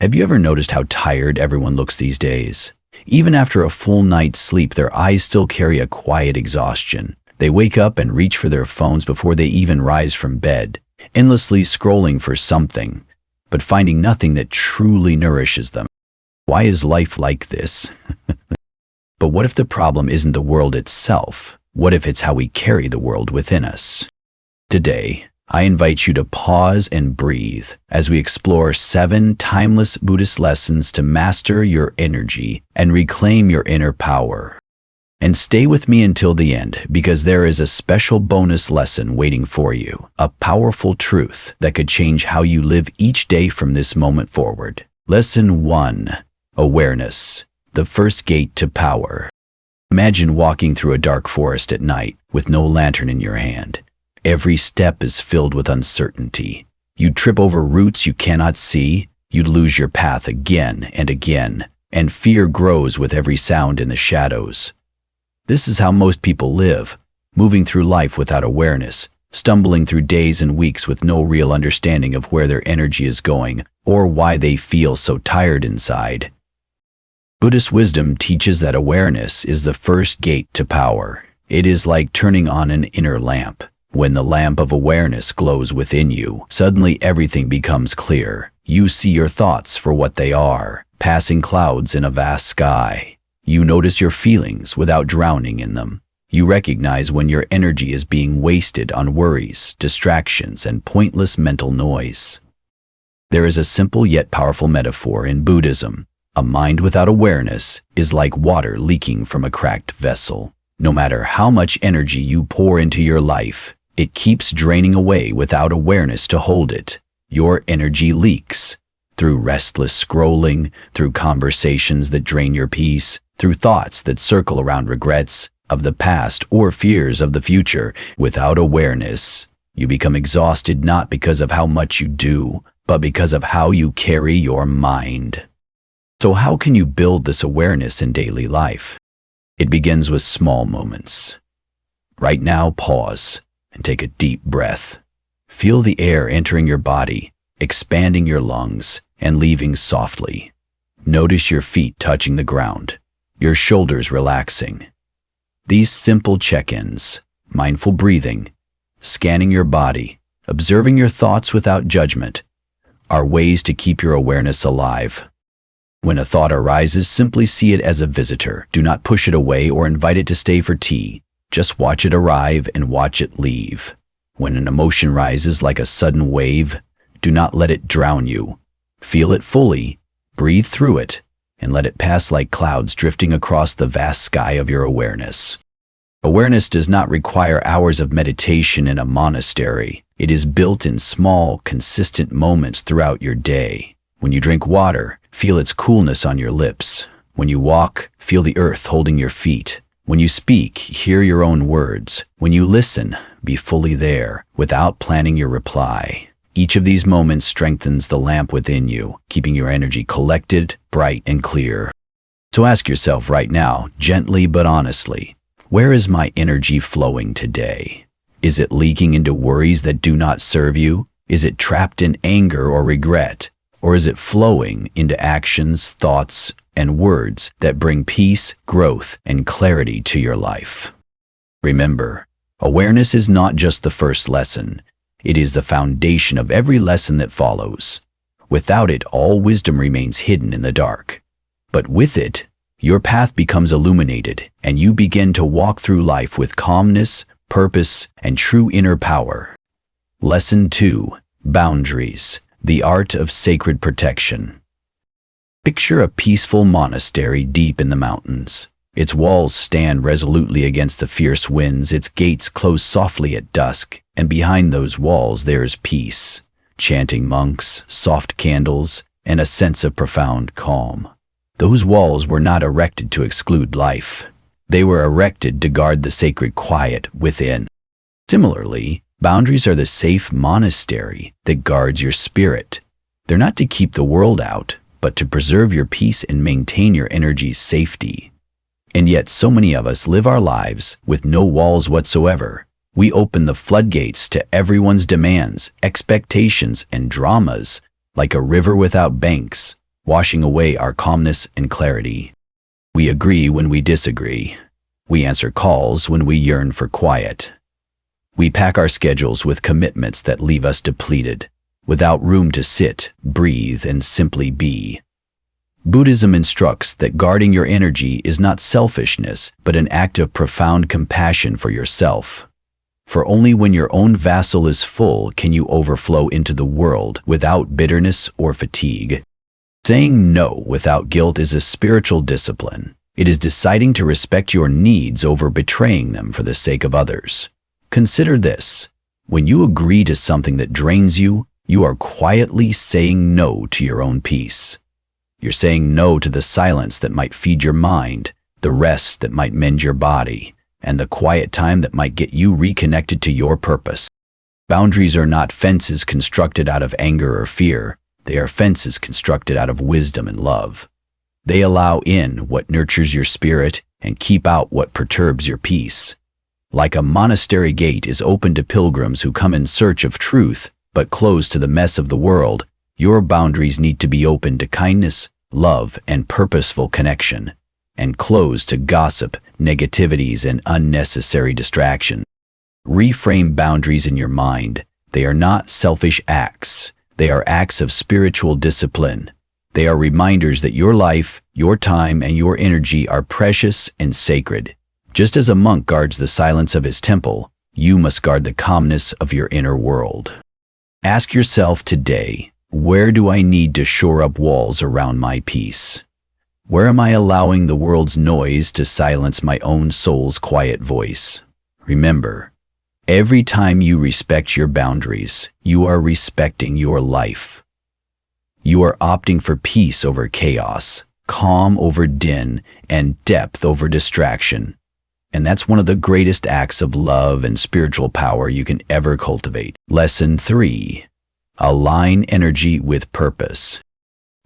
Have you ever noticed how tired everyone looks these days? Even after a full night's sleep, their eyes still carry a quiet exhaustion. They wake up and reach for their phones before they even rise from bed, endlessly scrolling for something, but finding nothing that truly nourishes them. Why is life like this? But what if the problem isn't the world itself? What if it's how we carry the world within us? Today, I invite you to pause and breathe as we explore 7 timeless Buddhist lessons to master your energy and reclaim your inner power. And stay with me until the end, because there is a special bonus lesson waiting for you, a powerful truth that could change how you live each day from this moment forward. Lesson 1. Awareness, the first gate to power. Imagine walking through a dark forest at night with no lantern in your hand. Every step is filled with uncertainty. You'd trip over roots you cannot see, you'd lose your path again and again, and fear grows with every sound in the shadows. This is how most people live, moving through life without awareness, stumbling through days and weeks with no real understanding of where their energy is going or why they feel so tired inside. Buddhist wisdom teaches that awareness is the first gate to power. It is like turning on an inner lamp. When the lamp of awareness glows within you, suddenly everything becomes clear. You see your thoughts for what they are, passing clouds in a vast sky. You notice your feelings without drowning in them. You recognize when your energy is being wasted on worries, distractions, and pointless mental noise. There is a simple yet powerful metaphor in Buddhism. A mind without awareness is like water leaking from a cracked vessel. No matter how much energy you pour into your life, it keeps draining away without awareness to hold it. Your energy leaks through restless scrolling, through conversations that drain your peace, through thoughts that circle around regrets of the past or fears of the future. Without awareness, you become exhausted not because of how much you do, but because of how you carry your mind. So how can you build this awareness in daily life? It begins with small moments. Right now, pause and take a deep breath. Feel the air entering your body, expanding your lungs, and leaving softly. Notice your feet touching the ground, your shoulders relaxing. These simple check-ins, mindful breathing, scanning your body, observing your thoughts without judgment, are ways to keep your awareness alive. When a thought arises, simply see it as a visitor. Do not push it away or invite it to stay for tea. Just watch it arrive and watch it leave. When an emotion rises like a sudden wave, do not let it drown you. Feel it fully, breathe through it, and let it pass like clouds drifting across the vast sky of your awareness. Awareness does not require hours of meditation in a monastery. It is built in small, consistent moments throughout your day. When you drink water, feel its coolness on your lips. When you walk, feel the earth holding your feet. When you speak, hear your own words. When you listen, be fully there, without planning your reply. Each of these moments strengthens the lamp within you, keeping your energy collected, bright, and clear. So ask yourself right now, gently but honestly, where is my energy flowing today? Is it leaking into worries that do not serve you? Is it trapped in anger or regret? Or is it flowing into actions, thoughts, and words that bring peace, growth, and clarity to your life? Remember, awareness is not just the first lesson. It is the foundation of every lesson that follows. Without it, all wisdom remains hidden in the dark. But with it, your path becomes illuminated, and you begin to walk through life with calmness, purpose, and true inner power. Lesson 2. Boundaries. The art of sacred protection. Picture a peaceful monastery deep in the mountains. Its walls stand resolutely against the fierce winds, its gates close softly at dusk, and behind those walls there is peace, chanting monks, soft candles, and a sense of profound calm. Those walls were not erected to exclude life. They were erected to guard the sacred quiet within. Similarly, boundaries are the safe monastery that guards your spirit. They're not to keep the world out, but to preserve your peace and maintain your energy's safety. And yet so many of us live our lives with no walls whatsoever. We open the floodgates to everyone's demands, expectations, and dramas, like a river without banks. washing away our calmness and clarity. We agree when we disagree. We answer calls when we yearn for quiet. We pack our schedules with commitments that leave us depleted, without room to sit, breathe, and simply be. Buddhism instructs that guarding your energy is not selfishness, but an act of profound compassion for yourself. For only when your own vessel is full can you overflow into the world without bitterness or fatigue. Saying no without guilt is a spiritual discipline. It is deciding to respect your needs over betraying them for the sake of others. Consider this: when you agree to something that drains you, you are quietly saying no to your own peace. You're saying no to the silence that might feed your mind, the rest that might mend your body, and the quiet time that might get you reconnected to your purpose. Boundaries are not fences constructed out of anger or fear. They are fences constructed out of wisdom and love. They allow in what nurtures your spirit and keep out what perturbs your peace. Like a monastery gate is open to pilgrims who come in search of truth, but closed to the mess of the world, your boundaries need to be open to kindness, love, and purposeful connection, and closed to gossip, negativities, and unnecessary distraction. Reframe boundaries in your mind. They are not selfish acts. They are acts of spiritual discipline. They are reminders that your life, your time, and your energy are precious and sacred. Just as a monk guards the silence of his temple, you must guard the calmness of your inner world. Ask yourself today, where do I need to shore up walls around my peace? Where am I allowing the world's noise to silence my own soul's quiet voice? Remember, every time you respect your boundaries, you are respecting your life. You are opting for peace over chaos, calm over din, and depth over distraction. And that's one of the greatest acts of love and spiritual power you can ever cultivate. Lesson 3. Align energy with purpose.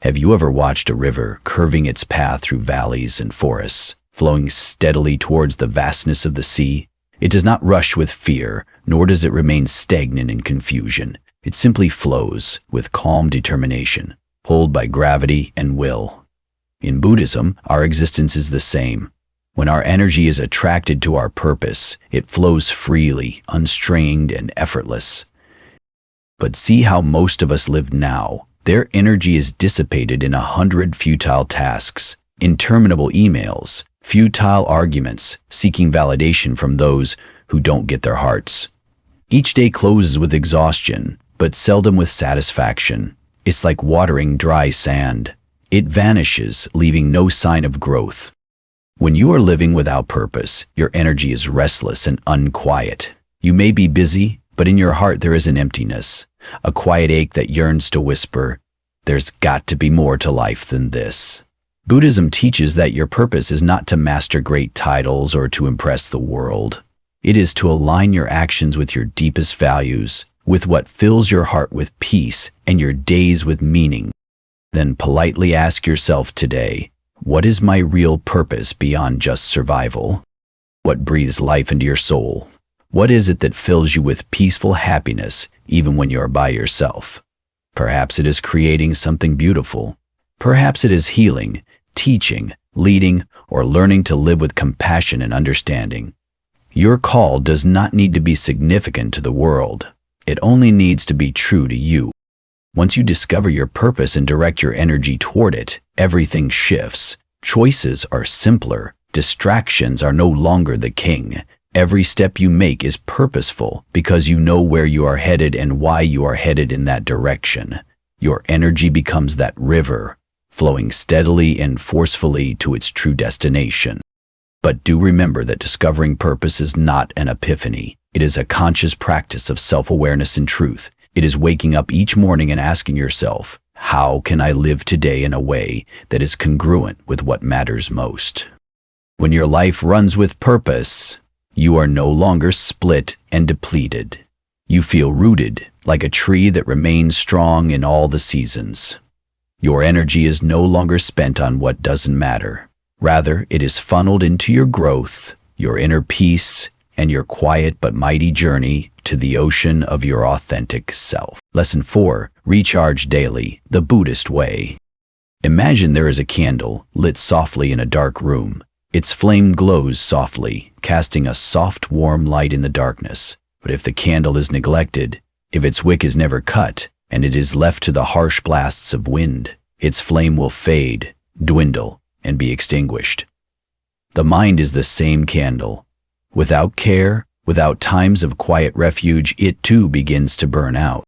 Have you ever watched a river curving its path through valleys and forests, flowing steadily towards the vastness of the sea? It does not rush with fear, nor does it remain stagnant in confusion. It simply flows with calm determination, pulled by gravity and will. In Buddhism, our existence is the same. When our energy is attracted to our purpose, it flows freely, unstrained, and effortless. But see how most of us live now. Their energy is dissipated in 100 futile tasks, interminable emails, futile arguments, seeking validation from those who don't get their hearts. Each day closes with exhaustion, but seldom with satisfaction. It's like watering dry sand. It vanishes, leaving no sign of growth. When you are living without purpose, your energy is restless and unquiet. You may be busy, but in your heart there is an emptiness, a quiet ache that yearns to whisper, "There's got to be more to life than this." Buddhism teaches that your purpose is not to master great titles or to impress the world. It is to align your actions with your deepest values, with what fills your heart with peace and your days with meaning. Then politely ask yourself today, what is my real purpose beyond just survival? What breathes life into your soul? What is it that fills you with peaceful happiness even when you are by yourself? Perhaps it is creating something beautiful. Perhaps it is healing, teaching, leading, or learning to live with compassion and understanding. Your call does not need to be significant to the world. It only needs to be true to you. Once you discover your purpose and direct your energy toward it, everything shifts. Choices are simpler. Distractions are no longer the king. Every step you make is purposeful because you know where you are headed and why you are headed in that direction. Your energy becomes that river, flowing steadily and forcefully to its true destination. But do remember that discovering purpose is not an epiphany. It is a conscious practice of self-awareness and truth. It is waking up each morning and asking yourself, how can I live today in a way that is congruent with what matters most? When your life runs with purpose, you are no longer split and depleted. You feel rooted, like a tree that remains strong in all the seasons. Your energy is no longer spent on what doesn't matter. Rather, it is funneled into your growth, your inner peace, and your quiet but mighty journey to the ocean of your authentic self. Lesson 4. Recharge daily, the Buddhist way. Imagine there is a candle lit softly in a dark room. Its flame glows softly, casting a soft, warm light in the darkness. But if the candle is neglected, if its wick is never cut, and it is left to the harsh blasts of wind, its flame will fade, dwindle, and be extinguished. The mind is the same candle. Without care, without times of quiet refuge, it too begins to burn out.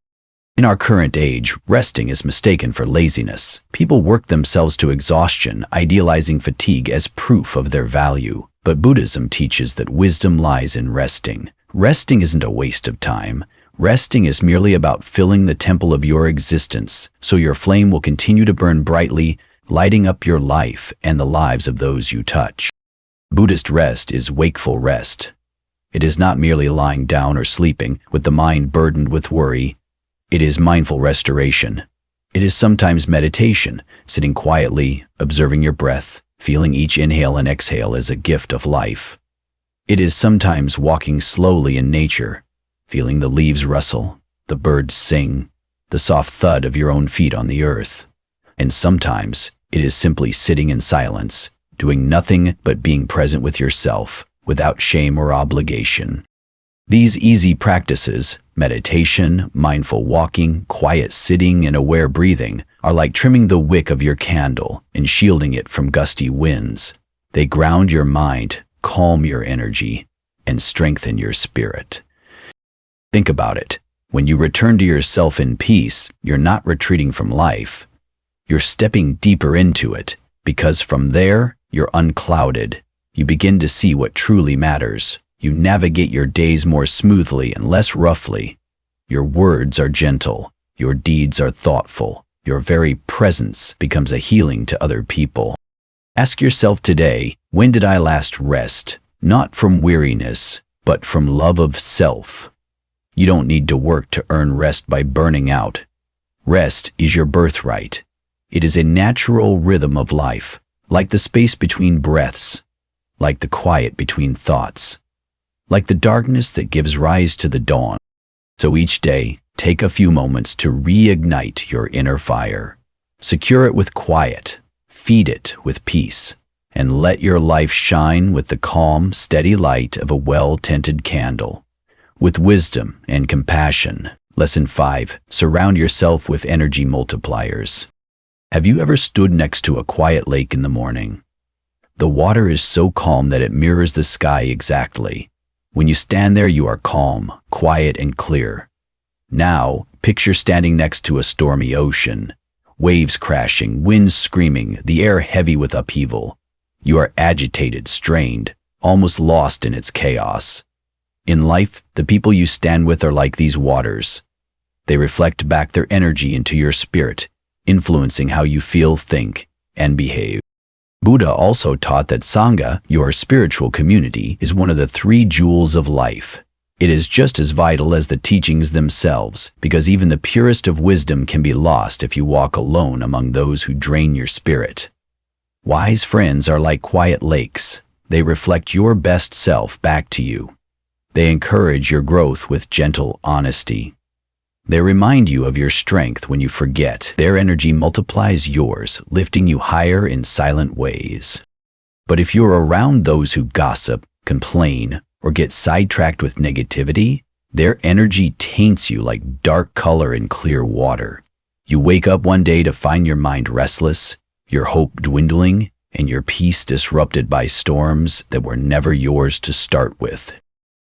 In our current age, resting is mistaken for laziness. People work themselves to exhaustion, idealizing fatigue as proof of their value. But Buddhism teaches that wisdom lies in resting. Resting isn't a waste of time. Resting is merely about filling the temple of your existence, so your flame will continue to burn brightly, lighting up your life and the lives of those you touch. Buddhist rest is wakeful rest. It is not merely lying down or sleeping with the mind burdened with worry. It is mindful restoration. It is sometimes meditation, sitting quietly, observing your breath, feeling each inhale and exhale as a gift of life. It is sometimes walking slowly in nature, feeling the leaves rustle, the birds sing, the soft thud of your own feet on the earth. And sometimes it is simply sitting in silence, doing nothing but being present with yourself, without shame or obligation. These easy practices, meditation, mindful walking, quiet sitting, and aware breathing, are like trimming the wick of your candle and shielding it from gusty winds. They ground your mind, calm your energy, and strengthen your spirit. Think about it. When you return to yourself in peace, you're not retreating from life. You're stepping deeper into it, because from there, you're unclouded. You begin to see what truly matters. You navigate your days more smoothly and less roughly. Your words are gentle. Your deeds are thoughtful. Your very presence becomes a healing to other people. Ask yourself today, when did I last rest? Not from weariness, but from love of self. You don't need to work to earn rest by burning out. Rest is your birthright. It is a natural rhythm of life, like the space between breaths, like the quiet between thoughts, like the darkness that gives rise to the dawn. So each day, take a few moments to reignite your inner fire. Secure it with quiet, feed it with peace, and let your life shine with the calm, steady light of a well-tended candle. With wisdom and compassion. Lesson 5. Surround yourself with energy multipliers. Have you ever stood next to a quiet lake in the morning? The water is so calm that it mirrors the sky exactly. When you stand there, you are calm, quiet, and clear. Now, picture standing next to a stormy ocean. Waves crashing, winds screaming, the air heavy with upheaval. You are agitated, strained, almost lost in its chaos. In life, the people you stand with are like these waters. They reflect back their energy into your spirit, influencing how you feel, think, and behave. Buddha also taught that Sangha, your spiritual community, is one of the 3 jewels of life. It is just as vital as the teachings themselves, because even the purest of wisdom can be lost if you walk alone among those who drain your spirit. Wise friends are like quiet lakes. They reflect your best self back to you. They encourage your growth with gentle honesty. They remind you of your strength when you forget. Their energy multiplies yours, lifting you higher in silent ways. But if you're around those who gossip, complain, or get sidetracked with negativity, their energy taints you like dark color in clear water. You wake up one day to find your mind restless, your hope dwindling, and your peace disrupted by storms that were never yours to start with.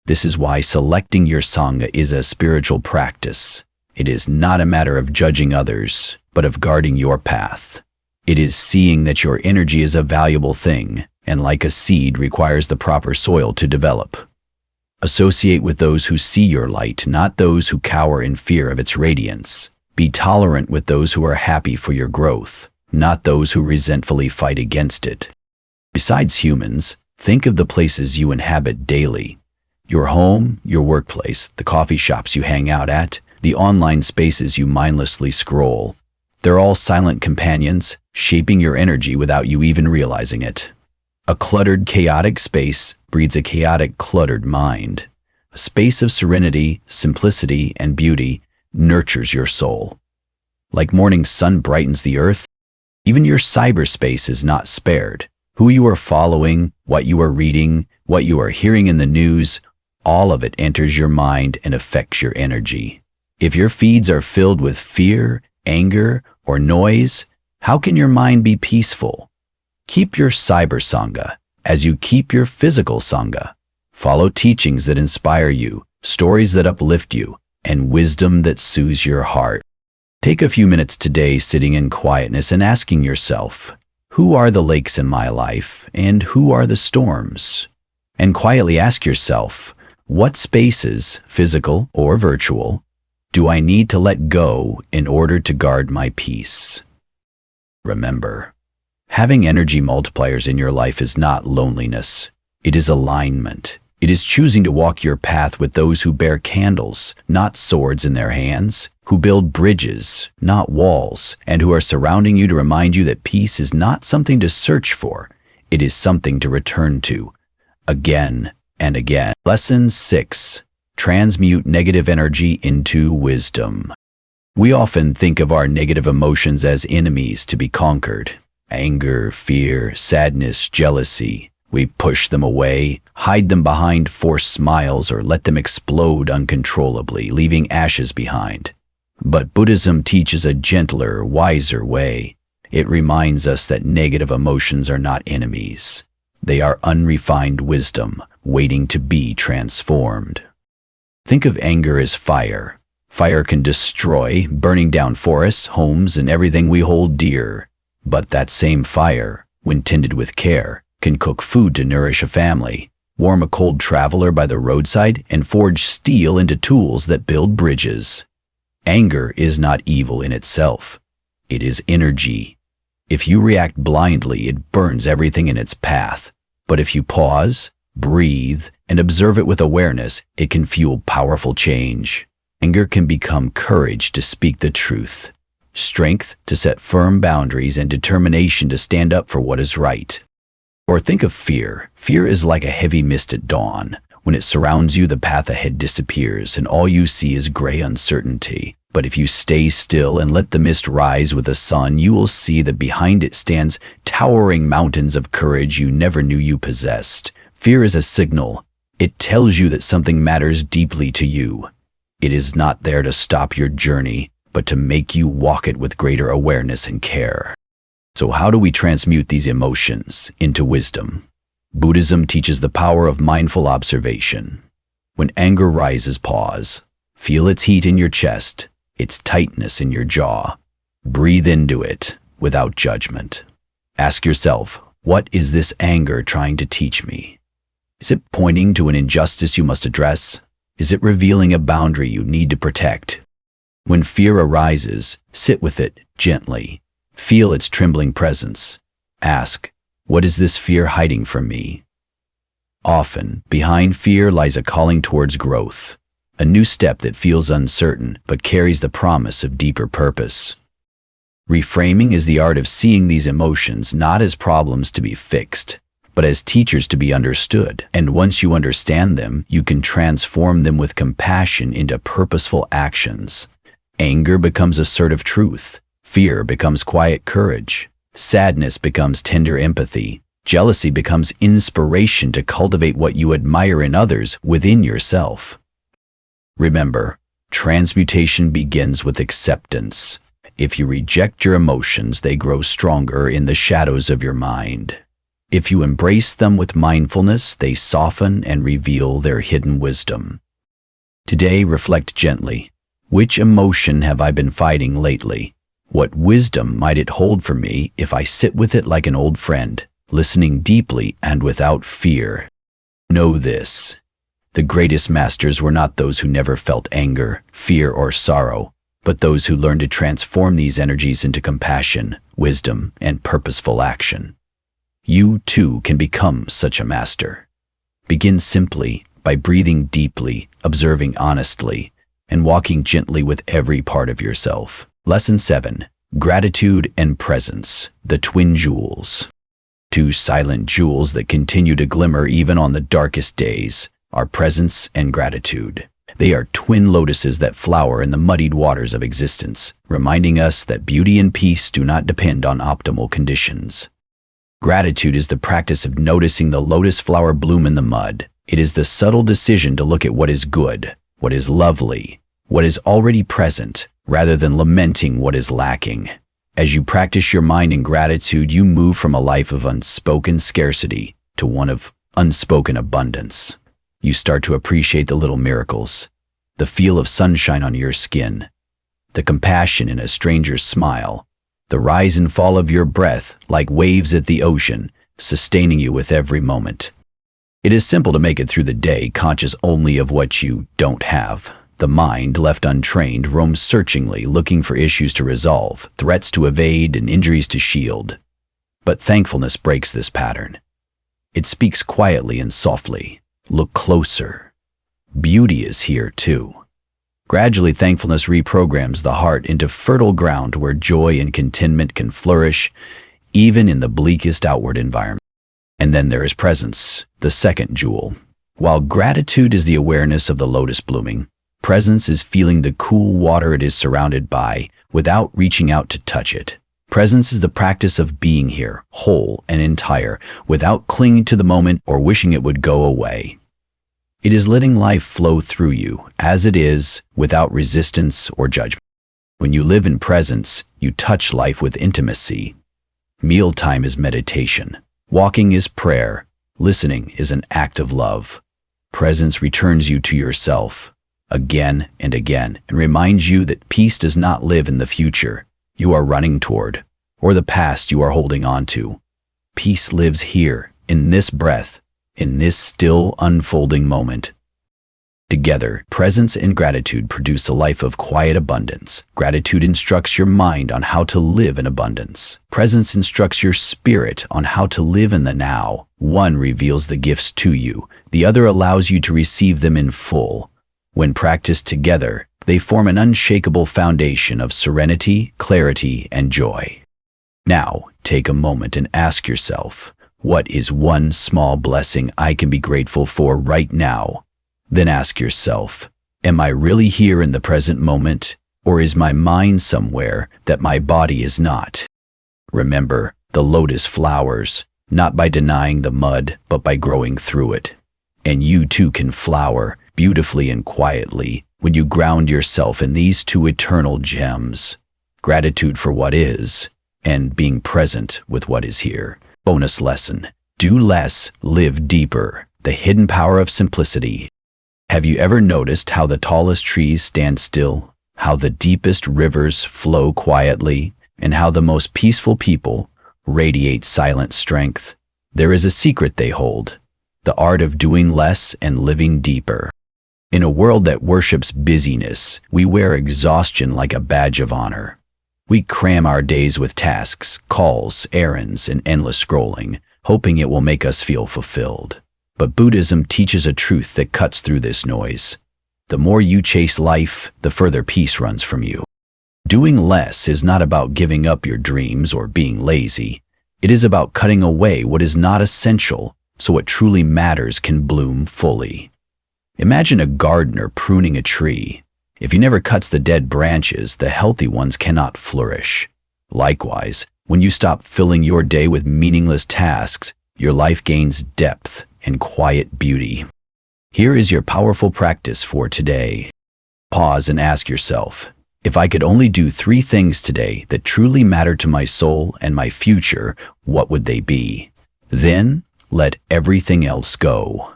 This is why selecting your Sangha is a spiritual practice. It is not a matter of judging others, but of guarding your path. It is seeing that your energy is a valuable thing, and like a seed requires the proper soil to develop. Associate with those who see your light, not those who cower in fear of its radiance. Be tolerant with those who are happy for your growth, not those who resentfully fight against it. Besides humans, think of the places you inhabit daily. Your home, your workplace, the coffee shops you hang out at, the online spaces you mindlessly scroll. They're all silent companions, shaping your energy without you even realizing it. A cluttered, chaotic space breeds a chaotic, cluttered mind. A space of serenity, simplicity, and beauty nurtures your soul. Like morning sun brightens the earth, Even your cyberspace is not spared. Who you are following, what you are reading, what you are hearing in the news, all of it enters your mind and affects your energy. If your feeds are filled with fear, anger, or noise, how can your mind be peaceful? Keep your cyber sangha as you keep your physical sangha. Follow teachings that inspire you, stories that uplift you, and wisdom that soothes your heart. Take a few minutes today sitting in quietness and asking yourself, who are the lakes in my life and who are the storms? And quietly ask yourself, what spaces, physical or virtual, do I need to let go in order to guard my peace? Remember, having energy multipliers in your life is not loneliness. It is alignment. It is choosing to walk your path with those who bear candles, not swords in their hands, who build bridges, not walls, and who are surrounding you to remind you that peace is not something to search for. It is something to return to, again and again. Lesson 6. Transmute negative energy into wisdom. We often think of our negative emotions as enemies to be conquered. Anger, fear, sadness, jealousy. We push them away, hide them behind forced smiles, or let them explode uncontrollably, leaving ashes behind. But Buddhism teaches a gentler, wiser way. It reminds us that negative emotions are not enemies. They are unrefined wisdom, waiting to be transformed. Think of anger as fire. Fire can destroy, burning down forests, homes, and everything we hold dear. But that same fire, when tended with care, can cook food to nourish a family, warm a cold traveler by the roadside, and forge steel into tools that build bridges. Anger is not evil in itself. It is energy. If you react blindly, it burns everything in its path. But if you pause, breathe, and observe it with awareness, it can fuel powerful change. Anger can become courage to speak the truth, strength to set firm boundaries, and determination to stand up for what is right. Or think of fear. Fear is like a heavy mist at dawn. When it surrounds you, the path ahead disappears, and all you see is gray uncertainty. But if you stay still and let the mist rise with the sun, you will see that behind it stands towering mountains of courage you never knew you possessed. Fear is a signal. It tells you that something matters deeply to you. It is not there to stop your journey, but to make you walk it with greater awareness and care. So how do we transmute these emotions into wisdom? Buddhism teaches the power of mindful observation. When anger rises, pause. Feel its heat in your chest, its tightness in your jaw. Breathe into it without judgment. Ask yourself, what is this anger trying to teach me? Is it pointing to an injustice you must address? Is it revealing a boundary you need to protect? When fear arises, sit with it gently. Feel its trembling presence. Ask, what is this fear hiding from me? Often, behind fear lies a calling towards growth, a new step that feels uncertain but carries the promise of deeper purpose. Reframing is the art of seeing these emotions not as problems to be fixed, but as teachers to be understood. And once you understand them, you can transform them with compassion into purposeful actions. Anger becomes assertive truth. Fear becomes quiet courage. Sadness becomes tender empathy. Jealousy becomes inspiration to cultivate what you admire in others within yourself. Remember, transmutation begins with acceptance. If you reject your emotions, they grow stronger in the shadows of your mind. If you embrace them with mindfulness, they soften and reveal their hidden wisdom. Today, reflect gently. Which emotion have I been fighting lately? What wisdom might it hold for me if I sit with it like an old friend, listening deeply and without fear? Know this: the greatest masters were not those who never felt anger, fear, or sorrow, but those who learned to transform these energies into compassion, wisdom, and purposeful action. You too can become such a master. Begin simply by breathing deeply, observing honestly, and walking gently with every part of yourself. Lesson 7. Gratitude and presence, the twin jewels. Two silent jewels that continue to glimmer even on the darkest days are presence and gratitude. They are twin lotuses that flower in the muddied waters of existence, reminding us that beauty and peace do not depend on optimal conditions. Gratitude is the practice of noticing the lotus flower bloom in the mud. It is the subtle decision to look at what is good, what is lovely, what is already present, rather than lamenting what is lacking. As you practice your mind in gratitude, you move from a life of unspoken scarcity to one of unspoken abundance. You start to appreciate the little miracles, the feel of sunshine on your skin, the compassion in a stranger's smile, the rise and fall of your breath like waves at the ocean, sustaining you with every moment. It is simple to make it through the day conscious only of what you don't have. The mind, left untrained, roams searchingly, looking for issues to resolve, threats to evade, and injuries to shield. But thankfulness breaks this pattern. It speaks quietly and softly. Look closer. Beauty is here too. Gradually, thankfulness reprograms the heart into fertile ground where joy and contentment can flourish, even in the bleakest outward environment. And then there is presence, the second jewel. While gratitude is the awareness of the lotus blooming, presence is feeling the cool water it is surrounded by without reaching out to touch it. Presence is the practice of being here, whole and entire, without clinging to the moment or wishing it would go away. It is letting life flow through you, as it is, without resistance or judgment. When you live in presence, you touch life with intimacy. Mealtime is meditation. Walking is prayer. Listening is an act of love. Presence returns you to yourself again and again and reminds you that peace does not live in the future you are running toward or the past you are holding on to. Peace lives here, in this breath, in this still unfolding moment. Together, presence and gratitude produce a life of quiet abundance. Gratitude instructs your mind on how to live in abundance. Presence instructs your spirit on how to live in the now. One reveals the gifts to you, the other allows you to receive them in full. When practiced together, they form an unshakable foundation of serenity, clarity, and joy. Now, take a moment and ask yourself, what is one small blessing I can be grateful for right now? Then ask yourself, am I really here in the present moment, or is my mind somewhere that my body is not? Remember, the lotus flowers, not by denying the mud, but by growing through it. And you too can flower, beautifully and quietly, when you ground yourself in these two eternal gems, gratitude for what is, and being present with what is here. Bonus lesson: do less, live deeper, the hidden power of simplicity. Have you ever noticed how the tallest trees stand still, how the deepest rivers flow quietly, and how the most peaceful people radiate silent strength? There is a secret they hold: the art of doing less and living deeper. In a world that worships busyness, we wear exhaustion like a badge of honor. We cram our days with tasks, calls, errands, and endless scrolling, hoping it will make us feel fulfilled. But Buddhism teaches a truth that cuts through this noise. The more you chase life, the further peace runs from you. Doing less is not about giving up your dreams or being lazy. It is about cutting away what is not essential so what truly matters can bloom fully. Imagine a gardener pruning a tree. If he never cuts the dead branches, the healthy ones cannot flourish. Likewise, when you stop filling your day with meaningless tasks, your life gains depth and quiet beauty. Here is your powerful practice for today. Pause and ask yourself, if I could only do 3 things today that truly matter to my soul and my future, what would they be? Then, let everything else go.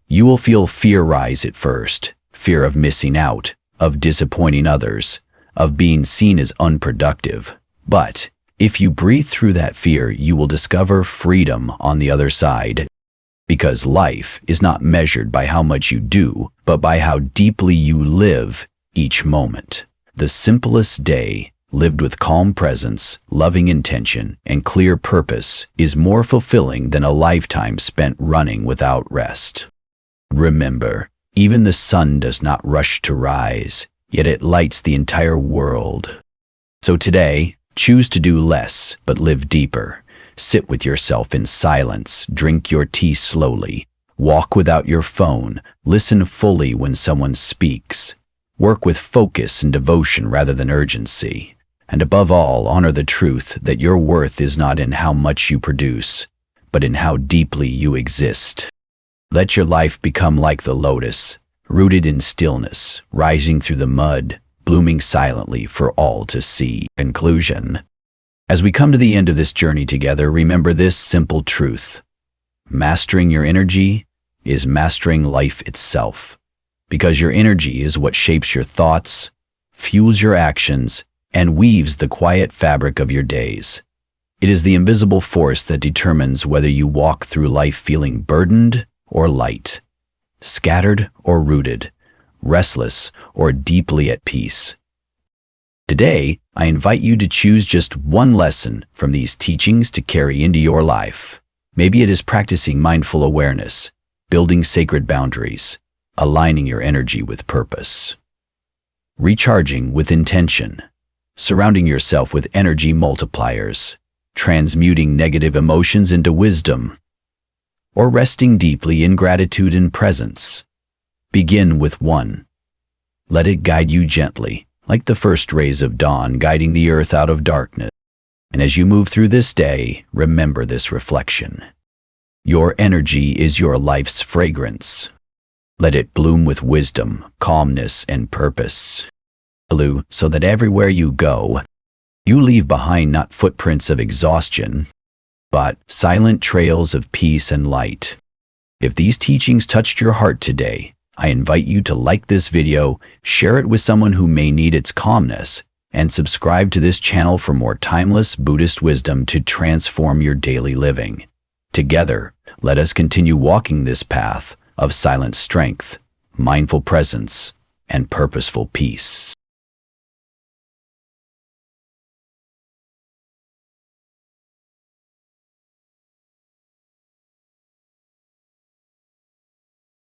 You will feel fear rise at first, fear of missing out, of disappointing others, of being seen as unproductive. But if you breathe through that fear, you will discover freedom on the other side. Because life is not measured by how much you do, but by how deeply you live each moment. The simplest day, lived with calm presence, loving intention, and clear purpose, is more fulfilling than a lifetime spent running without rest. Remember, even the sun does not rush to rise, yet it lights the entire world. So today, choose to do less, but live deeper. Sit with yourself in silence, drink your tea slowly, Walk without your phone. Listen fully when someone speaks. Work with focus and devotion rather than urgency. And above all, honor the truth that your worth is not in how much you produce, but in how deeply you exist. Let your life become like the lotus, rooted in stillness, rising through the mud, blooming silently for all to see. Conclusion. As we come to the end of this journey together, remember this simple truth. Mastering your energy is mastering life itself, because your energy is what shapes your thoughts, fuels your actions, and weaves the quiet fabric of your days. It is the invisible force that determines whether you walk through life feeling burdened or light, scattered or rooted, restless or deeply at peace. Today, I invite you to choose just one lesson from these teachings to carry into your life. Maybe it is practicing mindful awareness, building sacred boundaries, aligning your energy with purpose, recharging with intention, surrounding yourself with energy multipliers, transmuting negative emotions into wisdom, or resting deeply in gratitude and presence. Begin with one. Let it guide you gently, like the first rays of dawn guiding the earth out of darkness. And as you move through this day, remember this reflection. Your energy is your life's fragrance. Let it bloom with wisdom, calmness, and purpose. So that everywhere you go, you leave behind not footprints of exhaustion, but silent trails of peace and light. If these teachings touched your heart today, I invite you to like this video, share it with someone who may need its calmness, and subscribe to this channel for more timeless Buddhist wisdom to transform your daily living. Together, let us continue walking this path of silent strength, mindful presence, and purposeful peace.